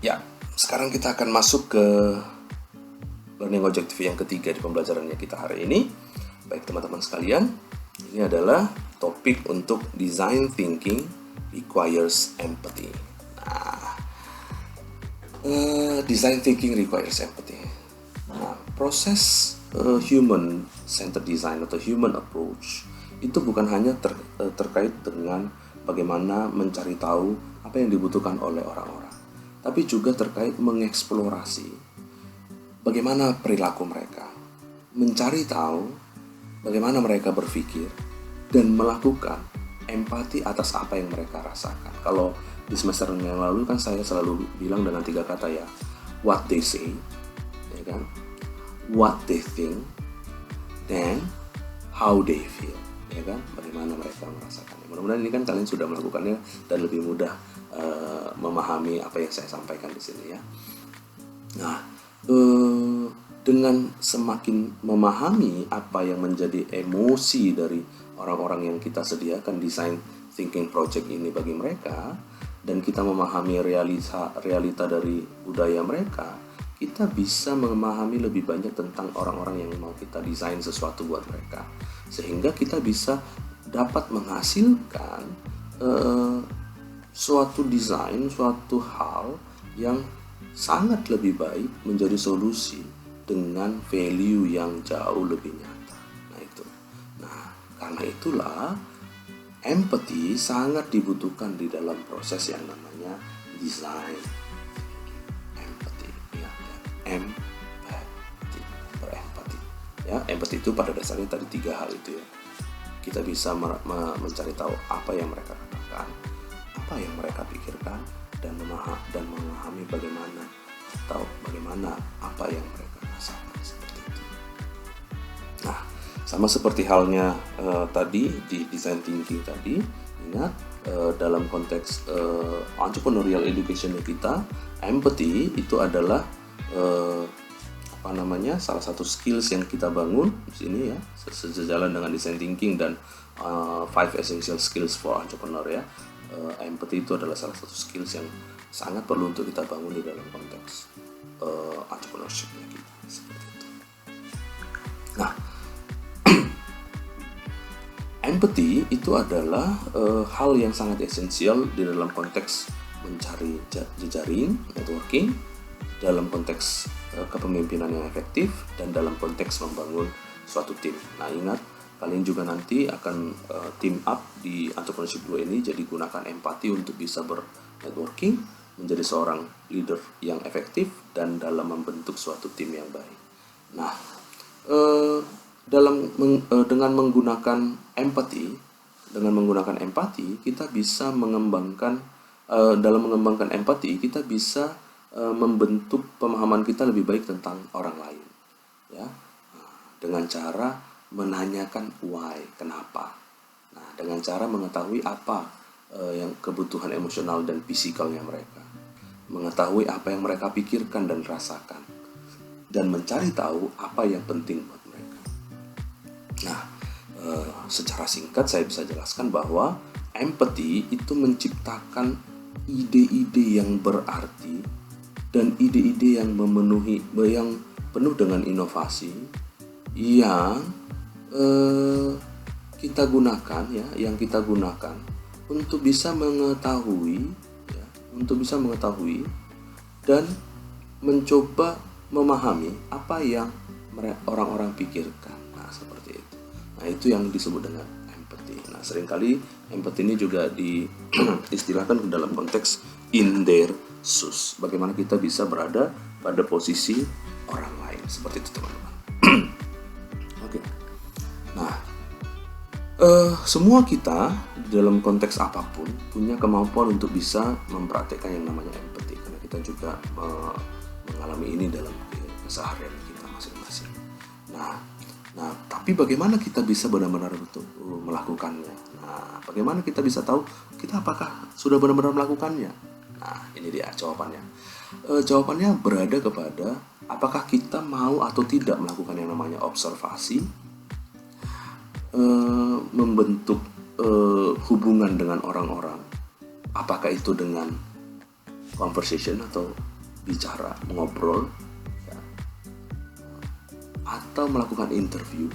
Ya, sekarang kita akan masuk ke learning objective yang ketiga di pembelajarannya kita hari ini. Baik teman-teman sekalian, ini adalah topik untuk design thinking requires empathy. Nah, design thinking requires empathy. Nah, proses human centered design atau human approach itu bukan hanya terkait dengan bagaimana mencari tahu apa yang dibutuhkan oleh orang-orang, tapi juga terkait mengeksplorasi bagaimana perilaku mereka, mencari tahu bagaimana mereka berpikir, dan melakukan empati atas apa yang mereka rasakan. Kalau di semester yang lalu kan saya selalu bilang dengan 3 kata ya, what they say, ya kan, what they think, dan how they feel, ya kan, bagaimana mereka merasakannya. Mudah-mudahan ini kan kalian sudah melakukannya dan lebih mudah memahami apa yang saya sampaikan di sini ya. Nah, dengan semakin memahami apa yang menjadi emosi dari orang-orang yang kita sediakan design thinking project ini bagi mereka, dan kita memahami realita dari budaya mereka, kita bisa memahami lebih banyak tentang orang-orang yang mau kita desain sesuatu buat mereka, sehingga kita bisa dapat menghasilkan suatu desain, suatu hal yang sangat lebih baik menjadi solusi dengan value yang jauh lebih nyata. Nah itu. Nah, karena itulah empathy sangat dibutuhkan di dalam proses yang namanya design empathy. Ya, empathy, berempati. Ya, empathy itu pada dasarnya tadi 3 hal itu ya. Kita bisa mencari tahu apa yang mereka katakan, apa yang mereka pikirkan, dan memahami bagaimana apa yang mereka rasakan, seperti itu. Nah, sama seperti halnya tadi di design thinking tadi, ingat dalam konteks entrepreneurial education kita, empathy itu adalah salah satu skills yang kita bangun di sini ya, sejalan dengan design thinking dan 5 essential skills for entrepreneur ya. Empathy itu adalah salah satu skills yang sangat perlu untuk kita bangun di dalam konteks entrepreneurship-nya kita, seperti itu. Nah, empathy itu adalah hal yang sangat esensial di dalam konteks mencari jejaring, networking, dalam konteks kepemimpinan yang efektif, dan dalam konteks membangun suatu tim. Nah, ingat, kalian juga nanti akan team up di Entrepreneurship 2 ini, jadi gunakan empati untuk bisa bernetworking, menjadi seorang leader yang efektif, dan dalam membentuk suatu tim yang baik. Nah, dengan menggunakan empati, kita bisa mengembangkan dalam mengembangkan empati, kita bisa membentuk pemahaman kita lebih baik tentang orang lain, ya, dengan cara menanyakan why, kenapa. Nah, dengan cara mengetahui apa yang kebutuhan emosional dan fisikalnya mereka, mengetahui apa yang mereka pikirkan dan rasakan, dan mencari tahu apa yang penting buat mereka. Nah, secara singkat saya bisa jelaskan bahwa empathy itu menciptakan ide-ide yang berarti dan ide-ide yang penuh dengan inovasi yang kita gunakan untuk bisa mengetahui dan mencoba memahami apa yang orang-orang pikirkan. Nah, seperti itu. Nah, itu yang disebut dengan empathy. Nah, seringkali empathy ini juga diistilahkan dalam konteks in their shoes. Bagaimana kita bisa berada pada posisi orang lain, seperti itu teman-teman. Oke. Nah, semua kita dalam konteks apapun punya kemampuan untuk bisa mempraktekkan yang namanya empathy, karena kita juga mengalami ini dalam keseharian kita masing-masing. Nah, tapi bagaimana kita bisa benar-benar melakukannya? Nah, bagaimana kita bisa tahu kita apakah sudah benar-benar melakukannya? Nah, ini dia jawabannya. Jawabannya berada kepada apakah kita mau atau tidak melakukan yang namanya observasi, membentuk hubungan dengan orang-orang, apakah itu dengan conversation atau bicara, ngobrol, ya, atau melakukan interview,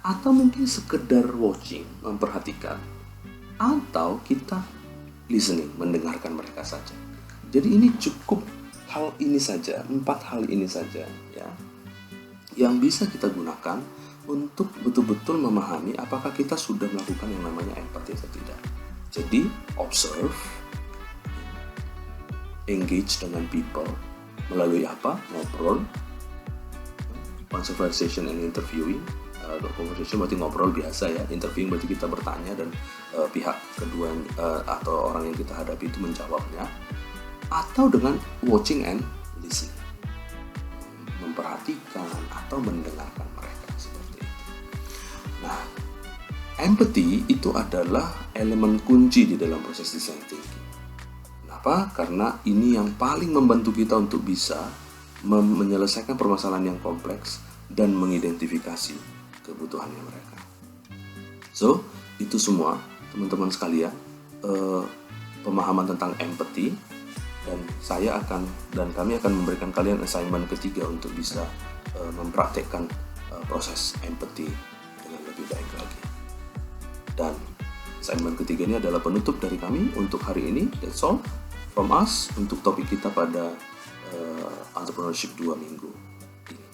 atau mungkin sekedar watching, memperhatikan, atau kita listening, mendengarkan mereka saja. Jadi ini cukup hal ini saja, 4 hal ini saja ya, yang bisa kita gunakan untuk betul-betul memahami apakah kita sudah melakukan yang namanya empathy atau tidak. Jadi observe, engage dengan people melalui apa? Ngobrol, conversation and interviewing. Conversation berarti ngobrol biasa ya, interviewing berarti kita bertanya dan pihak kedua atau orang yang kita hadapi itu menjawabnya, atau dengan watching and listening, memperhatikan atau mendengarkan mereka seperti itu. Nah, empathy itu adalah elemen kunci di dalam proses design thinking. Kenapa? Karena ini yang paling membantu kita untuk bisa menyelesaikan permasalahan yang kompleks dan mengidentifikasi kebutuhannya mereka. So, itu semua teman-teman sekalian, pemahaman tentang empathy, dan kami akan memberikan kalian assignment ketiga untuk bisa mempraktekkan proses empathy dengan lebih baik lagi. Dan assignment ketiga ini adalah penutup dari kami untuk hari ini. That's all from us untuk topik kita pada entrepreneurship 2 minggu ini.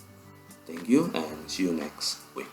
Thank you and see you next week.